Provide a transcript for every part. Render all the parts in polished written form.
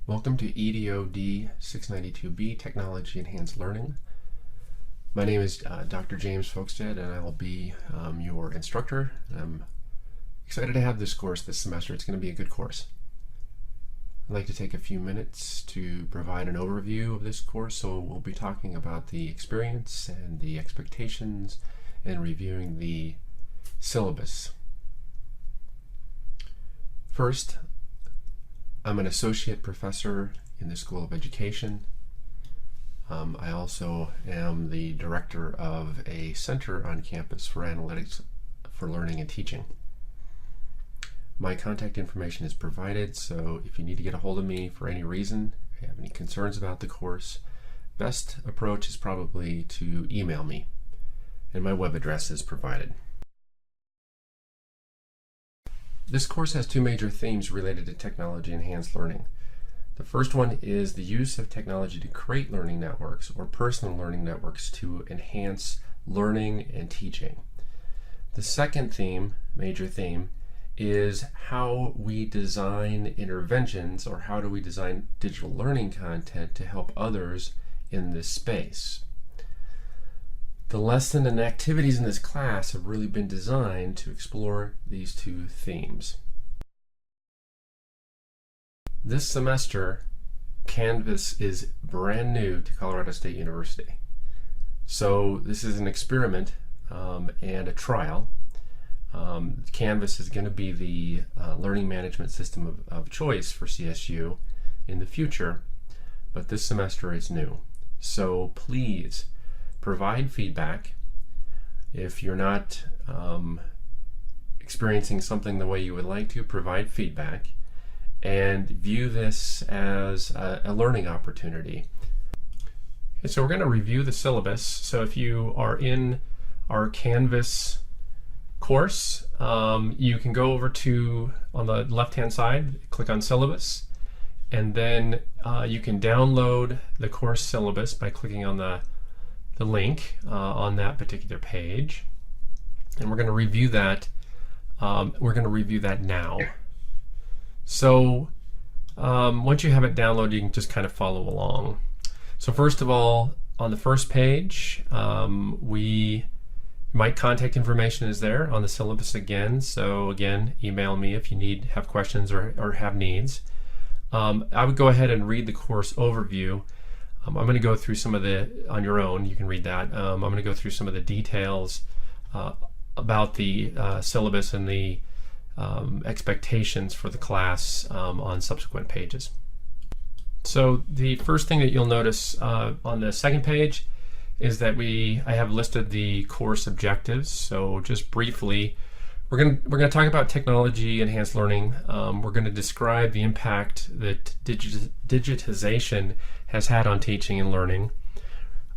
Welcome to EDOD 692B, Technology Enhanced Learning. My name is Dr. James Folkstead, and I will be your instructor. I'm excited to have this course this semester. It's going to be a good course. I'd like to take a few minutes to provide an overview of this course. So we'll be talking about the experience and the expectations and reviewing the syllabus. First, I'm an associate professor in the School of Education. I also am the director of a center on campus for analytics for learning and teaching. My contact information is provided, so if you need to get a hold of me for any reason, if you have any concerns about the course, best approach is probably to email me, and my web address is provided. This course has two major themes related to technology-enhanced learning. The first one is the use of technology to create learning networks or personal learning networks to enhance learning and teaching. The second theme, major theme, is how we design interventions, or how do we design digital learning content to help others in this space. The lesson and activities in this class have really been designed to explore these two themes. This semester, Canvas is brand new to Colorado State University. So this is an experiment and a trial. Canvas is going to be the learning management system of choice for CSU in the future, but this semester it's new. So please provide feedback. If you're not experiencing something the way you would like to, provide feedback and view this as a learning opportunity. Okay, so we're going to review the syllabus. So if you are in our Canvas course, you can go over to, on the left-hand side, click on syllabus, and then you can download the course syllabus by clicking on the link on that particular page, and we're going to review that. Now. So once you have it downloaded, you can just kind of follow along. So first of all, on the first page, my contact information is there on the syllabus again. So again, email me if you have questions or have needs. I would go ahead and read the course overview. I'm going to go through some of on your own, you can read that. I'm going to go through some of the details about the syllabus and the expectations for the class on subsequent pages. So the first thing that you'll notice on the second page is that I have listed the course objectives. So just briefly, we're going to talk about technology enhanced learning. We're going to describe the impact that digitization has had on teaching and learning.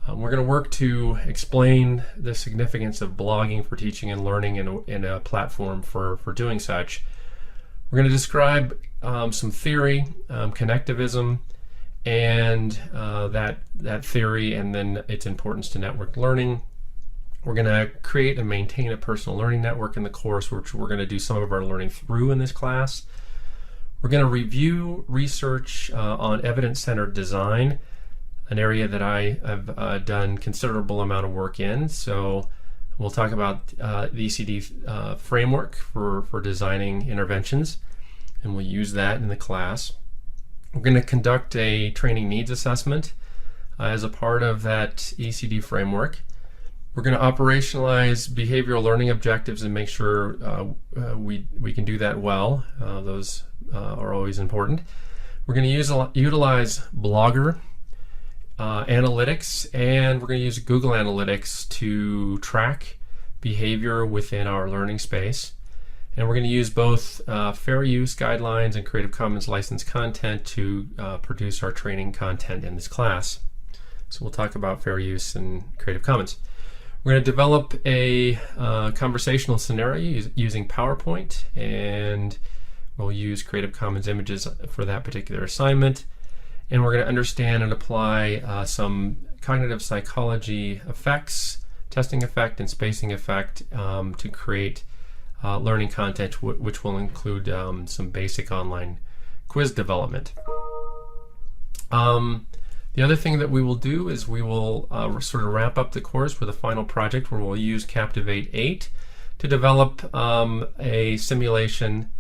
We're going to work to explain the significance of blogging for teaching and learning in a platform for doing such. We're going to describe some theory, connectivism, and that theory, and then its importance to networked learning. We're going to create and maintain a personal learning network in the course, which we're going to do some of our learning through in this class. We're going to review research on evidence-centered design, an area that I have done considerable amount of work in. So we'll talk about the ECD framework for designing interventions, and we'll use that in the class. We're going to conduct a training needs assessment as a part of that ECD framework. We're going to operationalize behavioral learning objectives and make sure we can do that well. Those are always important. We're going to utilize Blogger analytics, and we're going to use Google Analytics to track behavior within our learning space. And we're going to use both fair use guidelines and Creative Commons licensed content to produce our training content in this class. So we'll talk about fair use and Creative Commons. We're going to develop a conversational scenario using PowerPoint, and we'll use Creative Commons images for that particular assignment. And we're going to understand and apply some cognitive psychology effects, testing effect and spacing effect to create learning content, which will include some basic online quiz development. The other thing that we will do is we will sort of wrap up the course with a final project where we'll use Captivate 8 to develop a simulation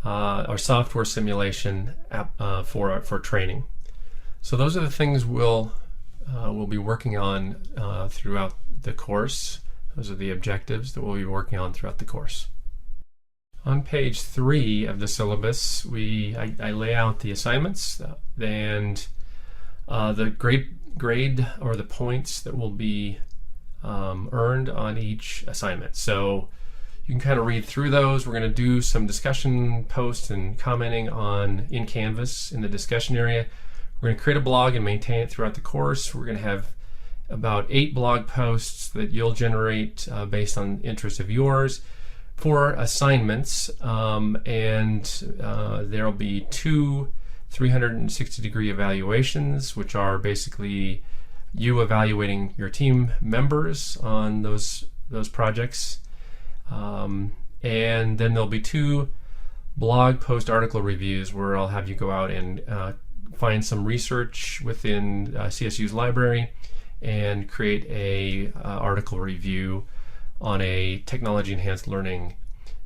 or software simulation app for training. So those are the things we'll be working on throughout the course. Those are the objectives that we'll be working on throughout the course. On page 3 of the syllabus, I lay out the assignments and the grade or the points that will be earned on each assignment. So you can kind of read through those. We're going to do some discussion posts and commenting in Canvas in the discussion area. We're going to create a blog and maintain it throughout the course. We're going to have about 8 blog posts that you'll generate based on interest of yours for assignments, and there'll be 2 360-degree evaluations, which are basically you evaluating your team members on those projects, and then there'll be 2 blog post article reviews where I'll have you go out and find some research within CSU's library and create a article review on a technology enhanced learning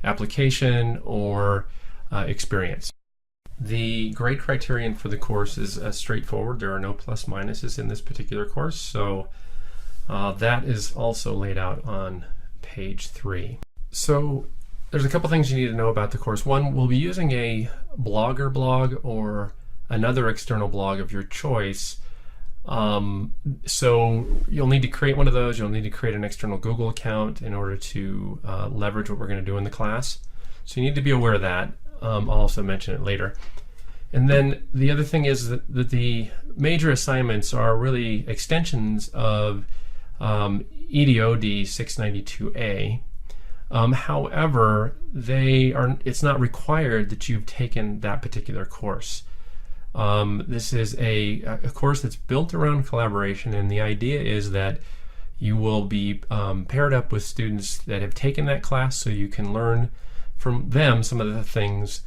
application or experience. The grade criterion for the course is straightforward. There are no plus minuses in this particular course, so that is also laid out on page 3. So there's a couple things you need to know about the course. One, we'll be using a Blogger blog or another external blog of your choice. So you'll need to create one of those. You'll need to create an external Google account in order to leverage what we're going to do in the class. So you need to be aware of that. I'll also mention it later. And then the other thing is that the major assignments are really extensions of EDOD 692A. However, it's not required that you've taken that particular course. This is a course that's built around collaboration, and the idea is that you will be paired up with students that have taken that class so you can learn from them some of the things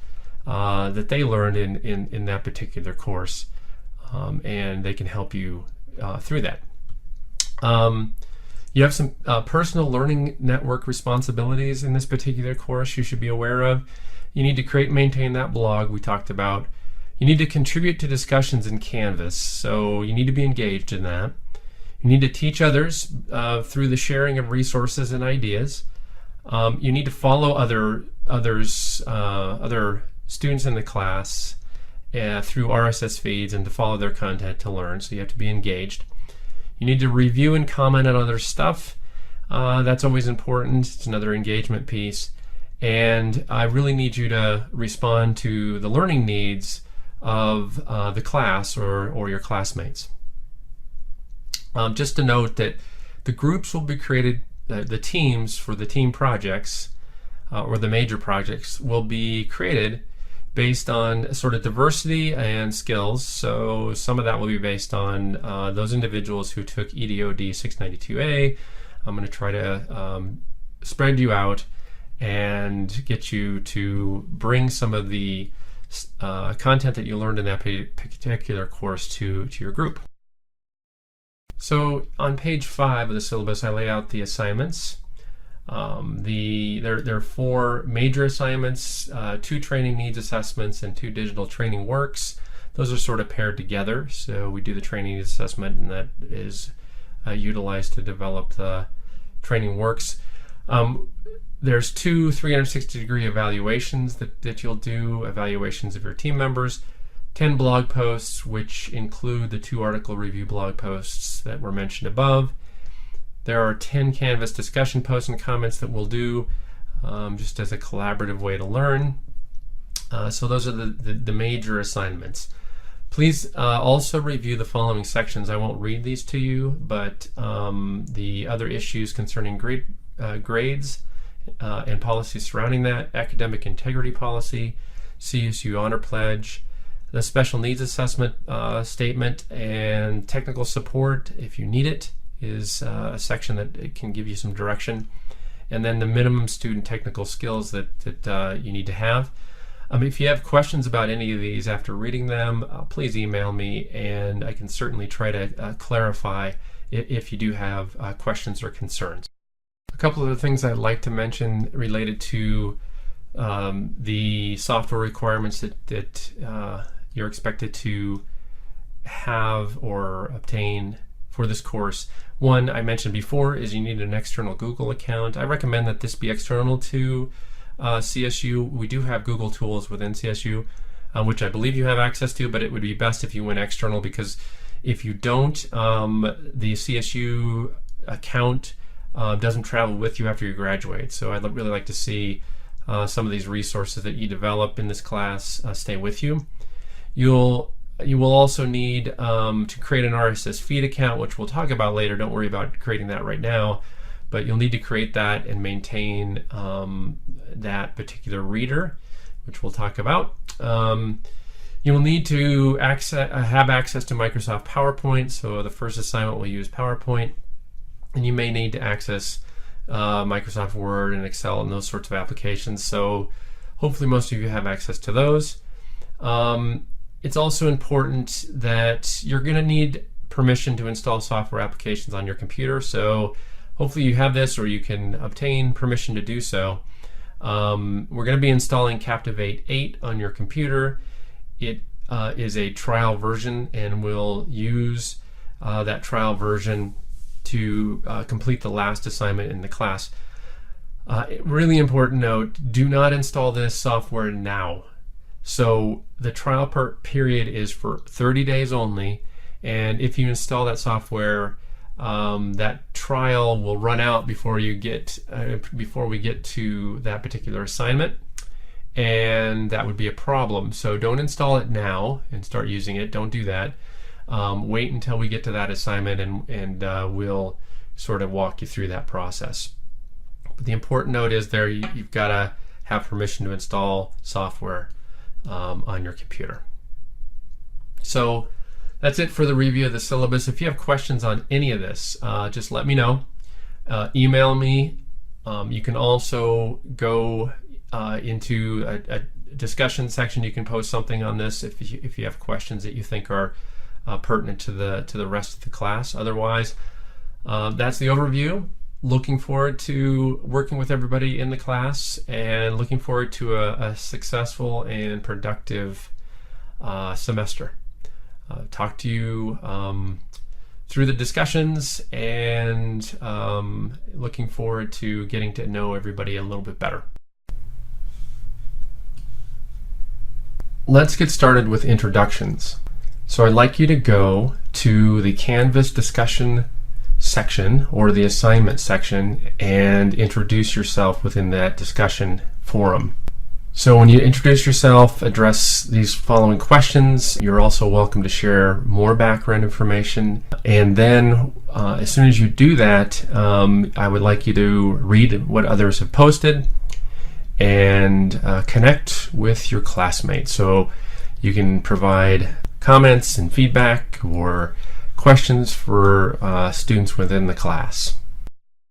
that they learned in that particular course, and they can help you through that. You have some personal learning network responsibilities in this particular course you should be aware of. You need to create and maintain that blog we talked about. You need to contribute to discussions in Canvas, so you need to be engaged in that. You need to teach others through the sharing of resources and ideas. You need to follow other students in the class through RSS feeds and to follow their content to learn, so you have to be engaged. You need to review and comment on other stuff. That's always important. It's another engagement piece. And I really need you to respond to the learning needs of the class or your classmates. Just to note that the groups will be created, the teams for the team projects or the major projects will be created based on sort of diversity and skills. So some of that will be based on those individuals who took EDOD 692A. I'm going to try to spread you out and get you to bring some of the content that you learned in that particular course to your group. So on page 5 of the syllabus, I lay out the assignments. There are 4 major assignments, 2 training needs assessments, and 2 digital training works. Those are sort of paired together. So we do the training needs assessment, and that is utilized to develop the training works. There's 2 360-degree evaluations that you'll do, evaluations of your team members, 10 blog posts, which include the 2 article review blog posts that were mentioned above. There are 10 Canvas discussion posts and comments that we'll do just as a collaborative way to learn. So those are the major assignments. Please also review the following sections. I won't read these to you, but the other issues concerning grades and policies surrounding that, academic integrity policy, CSU honor pledge, the special needs assessment statement, and technical support, if you need it, is a section that it can give you some direction. And then the minimum student technical skills that you need to have. If you have questions about any of these after reading them, please email me, and I can certainly try to clarify if you do have questions or concerns. A couple of the things I'd like to mention related to the software requirements that you're expected to have or obtain for this course. One I mentioned before is you need an external Google account. I recommend that this be external to CSU. We do have Google tools within CSU, which I believe you have access to, but it would be best if you went external, because if you don't, the CSU account doesn't travel with you after you graduate. So I'd really like to see some of these resources that you develop in this class stay with you. You will also need to create an RSS feed account, which we'll talk about later. Don't worry about creating that right now, but you'll need to create that and maintain that particular reader, which we'll talk about. You will need to have access to Microsoft PowerPoint, so the first assignment will use PowerPoint, and you may need to access Microsoft Word and Excel and those sorts of applications, so hopefully most of you have access to those. It's also important that you're going to need permission to install software applications on your computer, so hopefully you have this or you can obtain permission to do so. We're going to be installing Captivate 8 on your computer. It is a trial version, and we'll use that trial version to complete the last assignment in the class. Really important note, do not install this software now. So the trial period is for 30 days only, and if you install that software, that trial will run out before we get to that particular assignment, and that would be a problem. So don't install it now and start using it. Don't do that. Wait until we get to that assignment, and we'll sort of walk you through that process. But the important note is there, you've got to have permission to install software on your computer. So that's it for the review of the syllabus. If you have questions on any of this, just let me know. Email me. You can also go into a discussion section. You can post something on this if you have questions that you think are pertinent to the rest of the class. Otherwise, that's the overview. Looking forward to working with everybody in the class, and looking forward to a successful and productive semester. Talk to you through the discussions, and looking forward to getting to know everybody a little bit better. Let's get started with introductions. So I'd like you to go to the Canvas discussion section or the assignment section and introduce yourself within that discussion forum. So when you introduce yourself, address these following questions. You're also welcome to share more background information, and then as soon as you do that, I would like you to read what others have posted and connect with your classmates. So you can provide comments and feedback or questions for students within the class.